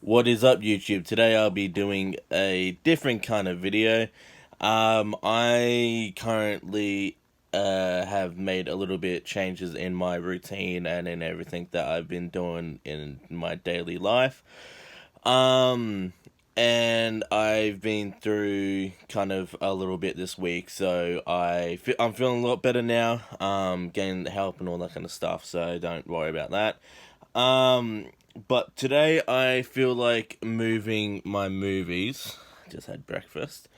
What is up, YouTube? Today I'll be doing a different kind of video. I currently have made a little bit changes in my routine and in everything that I've been doing in my daily life. Um, and I've been through kind of a little bit this week, so I'm feeling a lot better now. Getting help and all that kind of stuff, so don't worry about that. Um, but today I feel like moving my movies. Just had breakfast.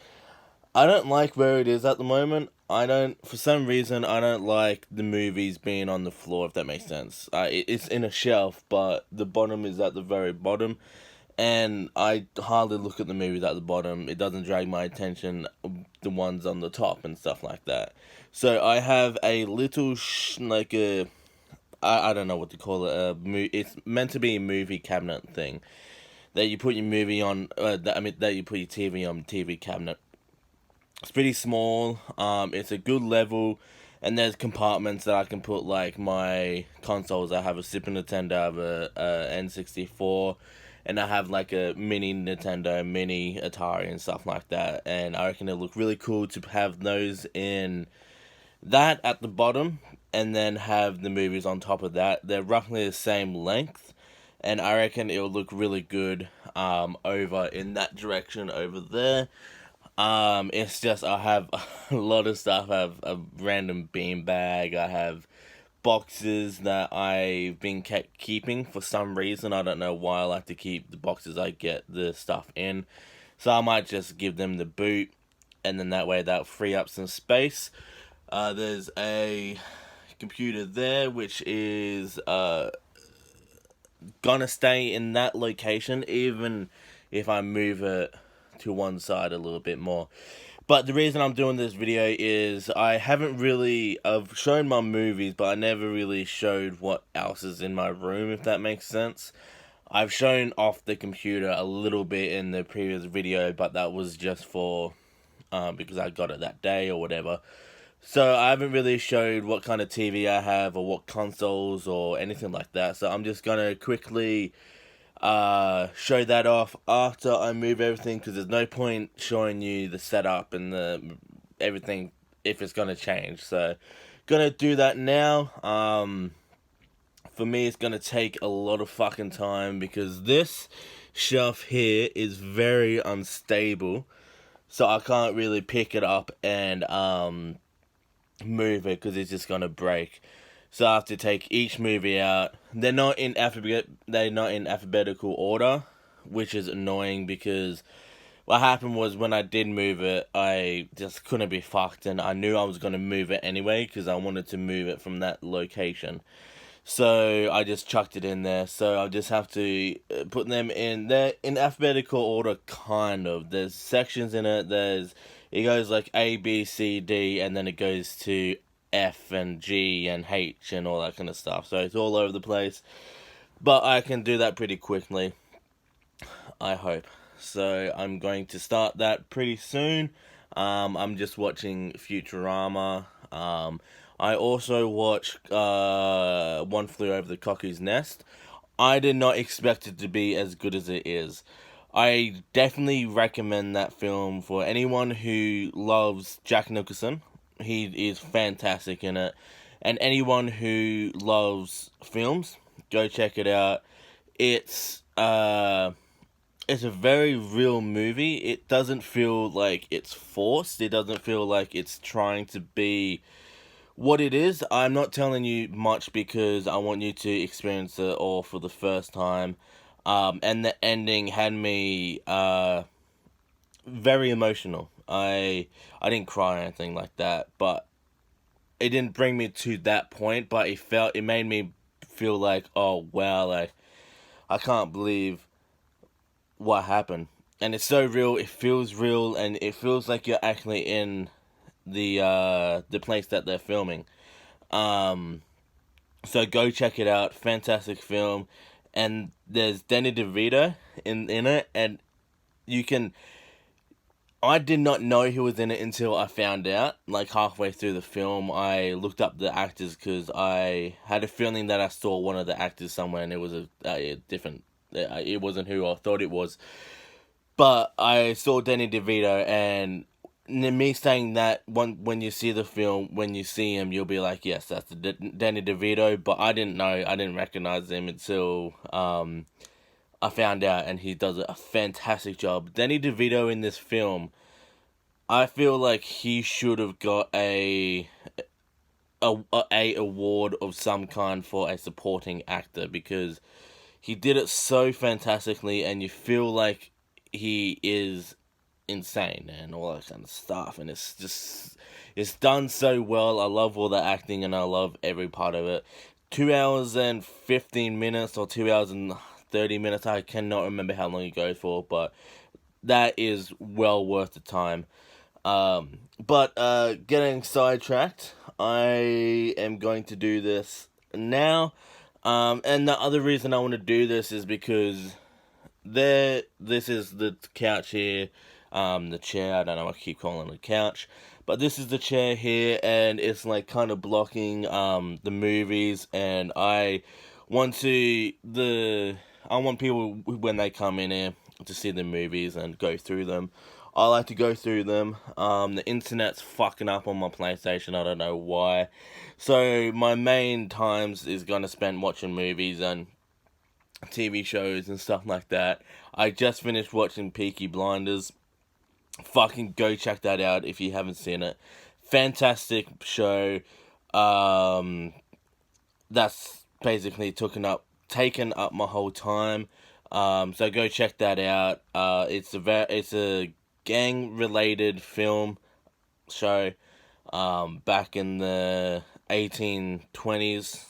I don't like where it is at the moment. For some reason, I don't like the movies being on the floor, if that makes sense. It's in a shelf, but the bottom is at the very bottom. And I hardly look at the movies at the bottom. It doesn't drag my attention, the ones on the top and stuff like that. So I have a little, I don't know what to call it. It's meant to be a movie cabinet thing that you put your movie on. That you put your TV on TV cabinet. It's pretty small. It's a good level, and there's compartments that I can put like my consoles. I have a Super Nintendo, I have a N64, and I have like a mini Nintendo, mini Atari, and stuff like that. And I reckon it'll look really cool to have those in that at the bottom, and then have the movies on top of that. They're roughly the same length, and I reckon it'll look really good over in that direction over there. It's just I have a lot of stuff. I have a random beanbag. I have boxes that I've been keeping for some reason. I don't know why I like to keep the boxes I get the stuff in. So I might just give them the boot, and then that way that'll free up some space. There's a computer there, which is gonna stay in that location, even if I move it to one side a little bit more. But the reason I'm doing this video is I've shown my movies, but I never really showed what else is in my room, if that makes sense. I've shown off the computer a little bit in the previous video, but that was just for because I got it that day or whatever. So I haven't really showed what kind of TV I have or what consoles or anything like that. So I'm just gonna quickly show that off after I move everything, because there's no point showing you the setup and the everything if it's gonna change. So gonna do that now. For me, it's gonna take a lot of fucking time because this shelf here is very unstable. So I can't really pick it up and move it because it's just gonna break. So I have to take each movie out. They're not in alphabetical order, which is annoying because what happened was when I did move it, I just couldn't be fucked, and I knew I was gonna move it anyway because I wanted to move it from that location. So I just chucked it in there. So I just have to put them in. They're in alphabetical order, kind of. There's sections in it. It goes like A, B, C, D, and then it goes to F and G and H and all that kind of stuff. So it's all over the place. But I can do that pretty quickly, I hope. So I'm going to start that pretty soon. I'm just watching Futurama. I also watched One Flew Over the Cuckoo's Nest. I did not expect it to be as good as it is. I definitely recommend that film for anyone who loves Jack Nicholson. He is fantastic in it. And anyone who loves films, go check it out. It's it's a very real movie. It doesn't feel like it's forced. It doesn't feel like it's trying to be what it is. I'm not telling you much because I want you to experience it all for the first time. And the ending had me very emotional. I didn't cry or anything like that, but it didn't bring me to that point. But it made me feel like, oh wow, like I can't believe what happened. And it's so real. It feels real, and it feels like you're actually in the place that they're filming. Um, so go check it out. Fantastic film, and there's Danny DeVito in it, and you can. I did not know he was in it until I found out. Like halfway through the film, I looked up the actors because I had a feeling that I saw one of the actors somewhere, and it was a different It wasn't who I thought it was. But I saw Danny DeVito, and me saying that when you see the film, when you see him, you'll be like, yes, that's Danny DeVito. But I didn't know, I didn't recognize him until I found out, and he does a fantastic job. Danny DeVito in this film, I feel like he should have got a award of some kind for a supporting actor, because he did it so fantastically, and you feel like he is insane and all that kind of stuff, and it's done so well. I love all the acting, and I love every part of it. 2 hours and 15 minutes, or 2 hours and 30 minutes, I cannot remember how long it goes for, but that is well worth the time. But getting sidetracked, I am going to do this now. And the other reason I want to do this is because this is the couch here, the chair, I don't know, I keep calling it a couch, but this is the chair here, and it's like kind of blocking, the movies, and I want people, when they come in here, to see the movies and go through them. I like to go through them. The internet's fucking up on my PlayStation, I don't know why. So my main times is gonna spend watching movies and TV shows and stuff like that. I just finished watching Peaky Blinders. Fucking go check that out if you haven't seen it. Fantastic show. That's basically taken up my whole time. So go check that out. It's a gang related film show. Back in the 1820s,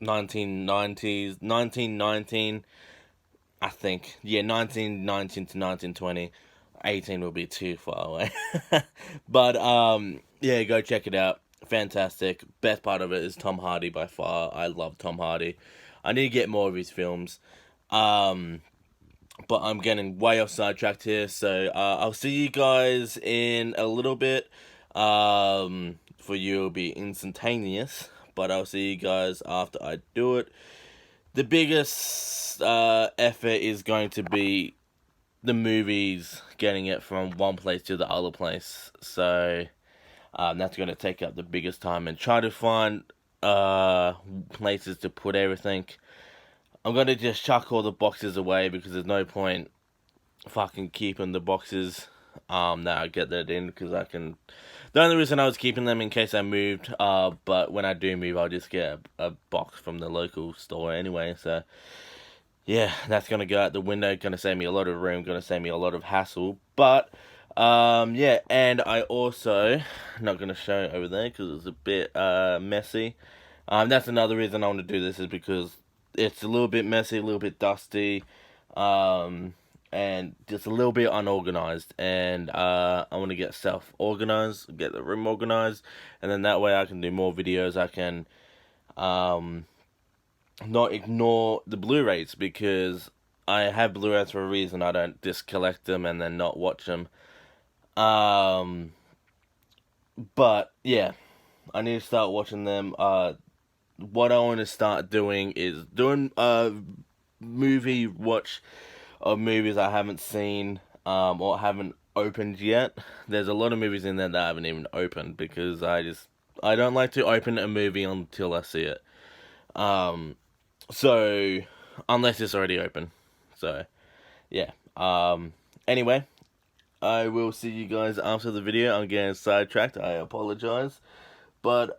1990s, 1919, I think. Yeah, 1919 to 1920. 18 will be too far away. But, yeah, go check it out. Fantastic. Best part of it is Tom Hardy by far. I love Tom Hardy. I need to get more of his films. But I'm getting way off sidetracked here, so I'll see you guys in a little bit. For you, it'll be instantaneous, but I'll see you guys after I do it. The biggest effort is going to be the movies, getting it from one place to the other place. So that's going to take up the biggest time, and try to find places to put everything. I'm going to just chuck all the boxes away, because there's no point fucking keeping the boxes that I get that in, because I can... The only reason I was keeping them in case I moved, but when I do move, I'll just get a box from the local store anyway, so... Yeah, that's going to go out the window, going to save me a lot of room, going to save me a lot of hassle, but... yeah, and I also... Not going to show it over there, because it's a bit messy. That's another reason I want to do this, is because it's a little bit messy, a little bit dusty, and just a little bit unorganized, and I want to get stuff organized, get the room organized, and then that way I can do more videos. I can not ignore the Blu-rays, because I have Blu-rays for a reason. I don't just collect them and then not watch them. But yeah, I need to start watching them. What I want to start doing is doing movie watch of movies I haven't seen, or haven't opened yet. There's a lot of movies in there that I haven't even opened, because I don't like to open a movie until I see it. So unless it's already open. So yeah. Anyway, I will see you guys after the video. I'm getting sidetracked, I apologize. But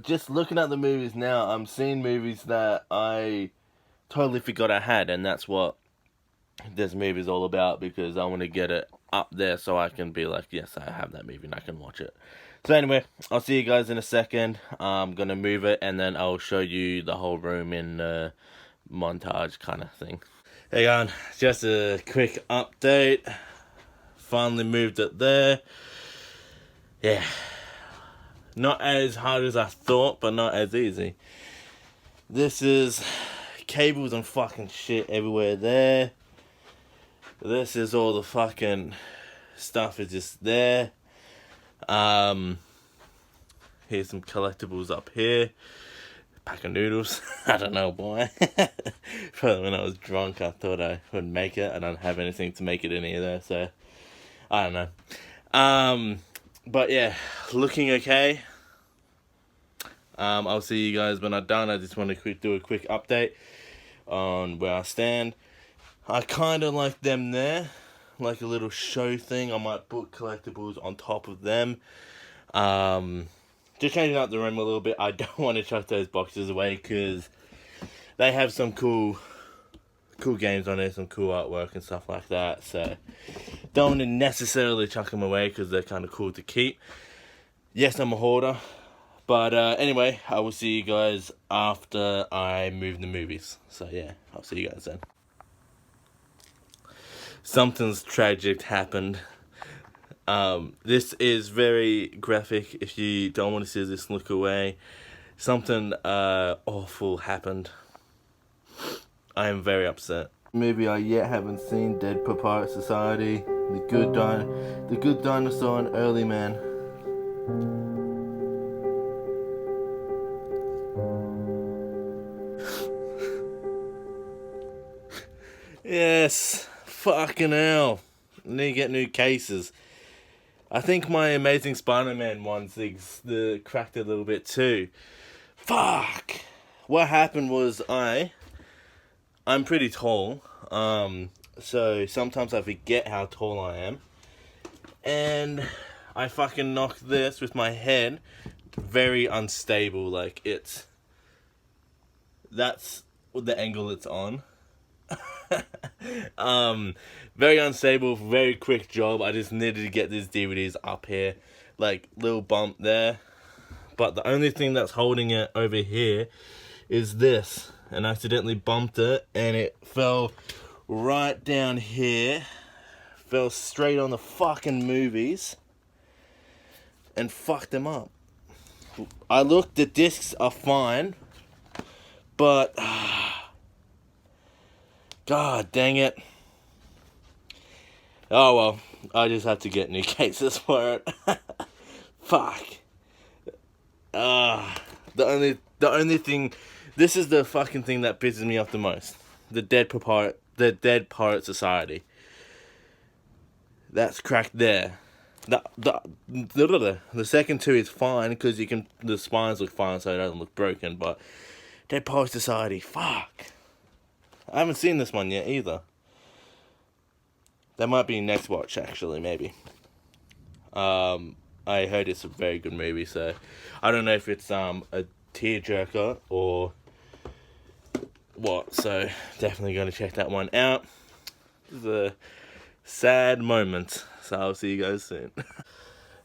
just looking at the movies now, I'm seeing movies that I totally forgot I had, and that's what this movie's all about, because I want to get it up there so I can be like, yes, I have that movie and I can watch it. So anyway, I'll see you guys in a second. I'm going to move it, and then I'll show you the whole room in montage kind of thing. Hey guys, just a quick update. Finally moved it there. Yeah. Not as hard as I thought, but not as easy. This is cables and fucking shit everywhere there. This is all the fucking stuff is just there. Here's some collectibles up here. pack of noodles. I don't know why. Probably when I was drunk, I thought I would make it. I don't have anything to make it in either, so I don't know. But yeah, looking okay. I'll see you guys when I'm done. I just want to do a quick update on where I stand. I kind of like them there, like a little show thing. I might put collectibles on top of them. Just changing up the room a little bit. I don't want to chuck those boxes away because they have some cool games on there, some cool artwork and stuff like that. So don't want to necessarily chuck them away because they're kind of cool to keep. Yes, I'm a hoarder. But anyway, I will see you guys after I move the movies. So yeah, I'll see you guys then. Something's tragic happened. This is very graphic. If you don't want to see this, look away. Something awful happened. I am very upset. Movie I yet haven't seen, Dead Papyrus Society, The Good Dinosaur and Early Man. Yes, fucking hell. I need to get new cases. I think my Amazing Spider-Man ones cracked a little bit too. Fuck. What happened was I'm pretty tall. So sometimes I forget how tall I am. And I fucking knocked this with my head. Very unstable. Like that's the angle it's on. Very unstable, very quick job. I just needed to get these DVDs up here. Like, little bump there. But the only thing that's holding it over here is this. And I accidentally bumped it and it fell right down here. Fell straight on the fucking movies. And fucked them up. I looked, the discs are fine. But God dang it. Oh well, I just have to get new cases for it. Fuck. The only thing, this is the fucking thing that pisses me off the most. The Dead Pirate Society. That's cracked there. The second two is fine because the spines look fine so it doesn't look broken, but Dead Pirate Society, fuck. I haven't seen this one yet either. That might be next watch, actually, maybe. I heard it's a very good movie, so I don't know if it's a tearjerker or what. So definitely going to check that one out. It's a sad moment. So I'll see you guys soon.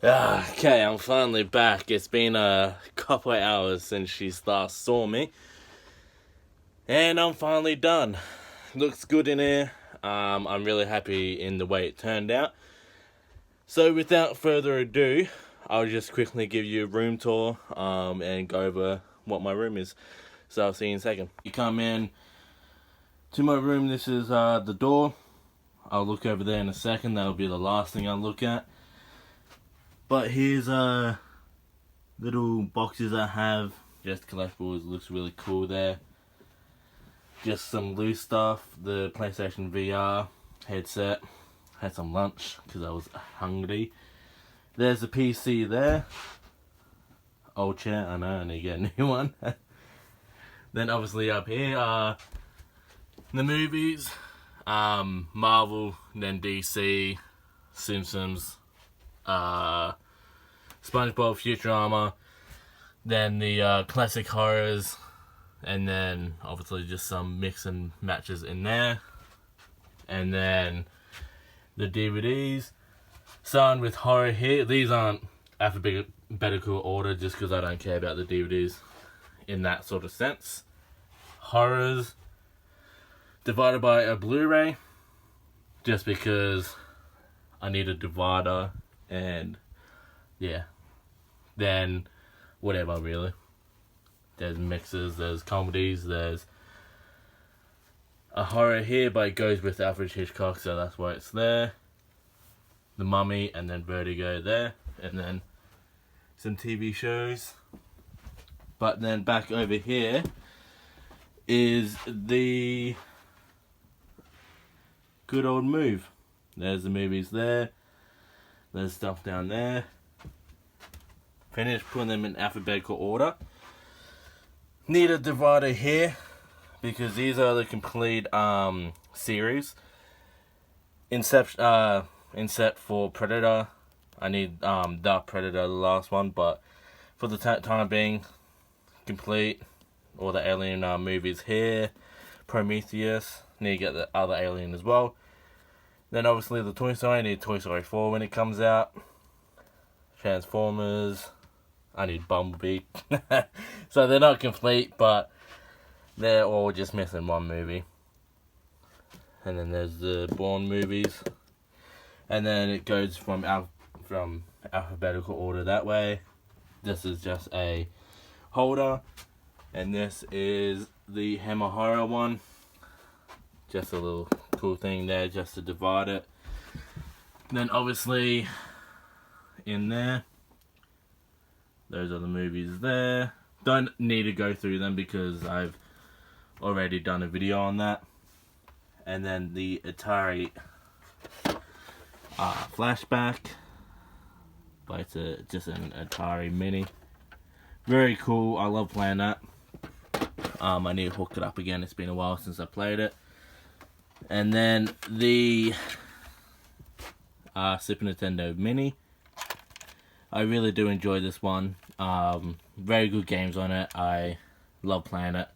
Okay, I'm finally back. It's been a couple of hours since she last saw me. And I'm finally done. Looks good in here. I'm really happy in the way it turned out. So without further ado, I'll just quickly give you a room tour and go over what my room is. So I'll see you in a second. You come in to my room. This is the door. I'll look over there in a second. That'll be the last thing I'll look at. But here's little boxes I have. Just collectibles. Looks really cool there. Just some loose stuff. The PlayStation VR headset. Had some lunch because I was hungry. There's a PC there. Old chair, I know, I need to get a new one. Then obviously up here are the movies. Marvel, then DC, Simpsons, SpongeBob, Futurama, then the classic horrors, and then obviously just some mix and matches in there. And then the DVDs. Starting with horror here. These aren't alphabetical order just because I don't care about the DVDs in that sort of sense. Horrors divided by a Blu-ray just because I need a divider, and yeah, then whatever really. There's mixes, there's comedies, there's a horror here, but it goes with Alfred Hitchcock, so that's why it's there. The Mummy, and then Vertigo there, and then some TV shows. But then back over here is the good old move. There's the movies there. There's stuff down there. Finished putting them in alphabetical order. Need a divider here because these are the complete series. Incept for Predator. I need Dark Predator, the last one, but for the time being, complete all the Alien movies here. Prometheus, need to get the other Alien as well. Then obviously the Toy Story, I need Toy Story 4 when it comes out. Transformers, I need Bumblebee. So they're not complete, but they're all just missing one movie. And then there's the Bourne movies. And then it goes from alphabetical order that way. This is just a holder. And this is the Hammer Horror one. Just a little cool thing there just to divide it. Then obviously in there, those are the movies there. Don't need to go through them because I've already done a video on that. And then the Atari Flashback, but it's just an Atari Mini. Very cool, I love playing that. I need to hook it up again, it's been a while since I played it. And then the Super Nintendo Mini. I really do enjoy this one. Very good games on it. I love playing it.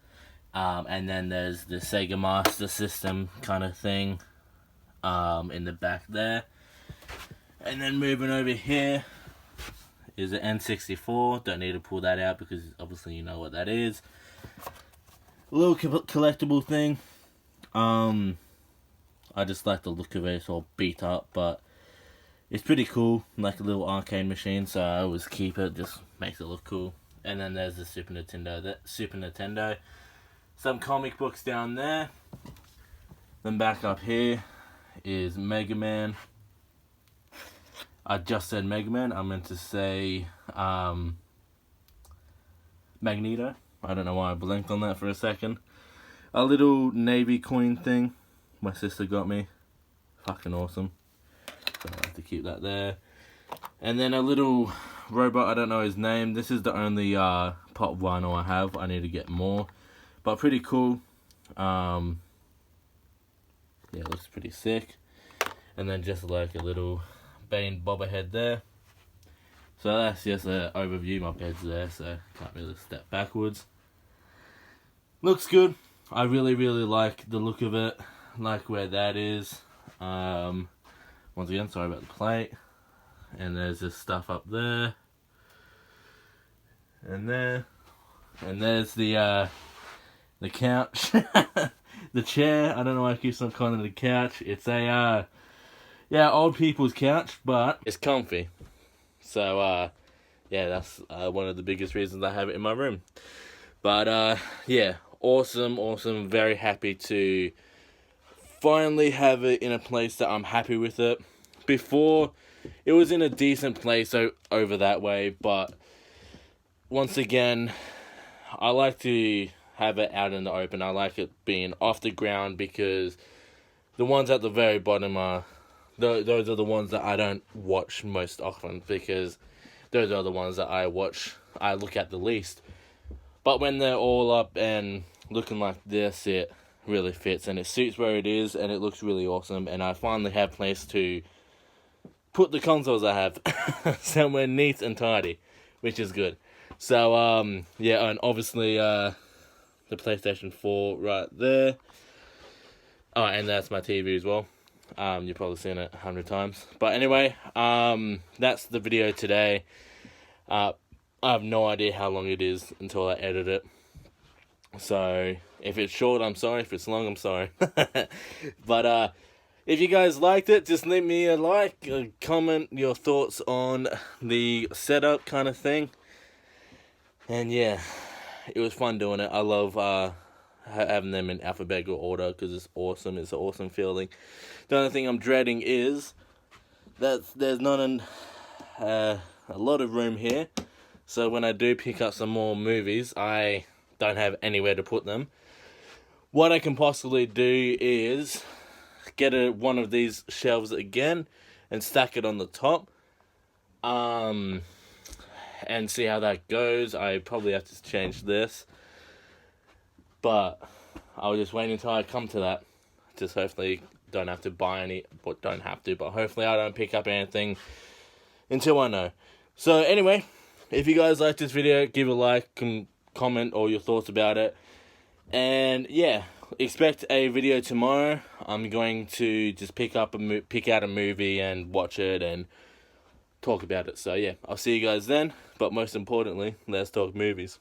And then there's the Sega Master System kind of thing in the back there. And then moving over here is an N64. Don't need to pull that out because obviously you know what that is. A little collectible thing. I just like the look of it. It's all beat up, but it's pretty cool. Like a little arcade machine, so I always keep it. Just makes it look cool. And then there's the Super Nintendo. Some comic books down there. Then back up here is Mega Man. I just said Mega Man. I meant to say Magneto. I don't know why I blinked on that for a second. A little Navy coin thing my sister got me. Fucking awesome. So I have to keep that there. And then a little robot, I don't know his name. This is the only pop vinyl I have. I need to get more. But pretty cool. Yeah, it looks pretty sick. And then just like a little Bane bobblehead there. So that's just an overview. My bed's there, so can't really step backwards. Looks good. I really like the look of it. Like where that is. Once again, sorry about the plate. And there's this stuff up there. And there. And there's the couch. The chair. I don't know why I keep on calling it a couch. It's a old people's couch, but it's comfy. So yeah, that's one of the biggest reasons I have it in my room. But yeah, awesome. Very happy to finally have it in a place that I'm happy with it. Before, it was in a decent place over that way, but once again, I like to have it out in the open. I like it being off the ground because the ones at the very bottom are, those are the ones that I don't watch most often because those are the ones that I look at the least. But when they're all up and looking like this, it really fits and it suits where it is and it looks really awesome. And I finally have place to put the consoles I have somewhere neat and tidy, which is good. So, yeah, and obviously the PlayStation 4 right there. Oh, and that's my TV as well. You've probably seen it 100 times. But anyway, that's the video today. I have no idea how long it is until I edit it. So, if it's short, I'm sorry. If it's long, I'm sorry. But, if you guys liked it, just leave me a like, comment your thoughts on the setup kind of thing. And yeah, it was fun doing it. I love having them in alphabetical order because it's awesome. It's an awesome feeling. The only thing I'm dreading is that there's not a lot of room here. So when I do pick up some more movies, I don't have anywhere to put them. What I can possibly do is get one of these shelves again and stack it on the top. And see how that goes. I probably have to change this. But I'll just wait until I come to that. Just hopefully don't have to buy any, but hopefully I don't pick up anything until I know. So anyway, if you guys like this video, give a like and comment all your thoughts about it. And yeah, expect a video tomorrow. I'm going to just pick out a movie and watch it and talk about it. So yeah, I'll see you guys then. But most importantly, let's talk movies.